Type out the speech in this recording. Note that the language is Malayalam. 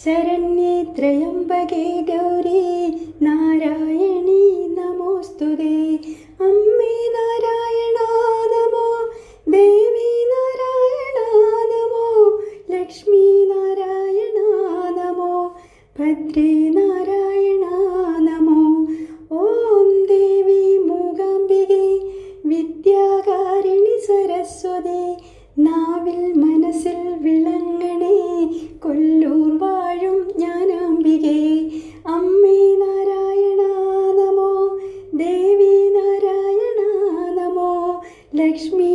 ശരണ്യേ ത്രയംബകേ ഗൗരി നാരായണീ നമോസ്തുതേ. അമ്മേ നാരായണ നമോ, ദേവി നാരായണ നമോ, ലക്ഷ്മി നാരായണ നമോ, ഭദ്രേ നാരായണ നമോ. ഓം ദേവി മൂകാംബികേ വിദ്യാകാരിണി സരസ്വതി, നാവിൽ മനസ്സിൽ വിളങ്ങണേ കൊല്ലൂർ വാഴും ജ്ഞാനാംബികേ. അമ്മേ നാരായണ നമോ, ദേവി നാരായണ നമോ, ലക്ഷ്മി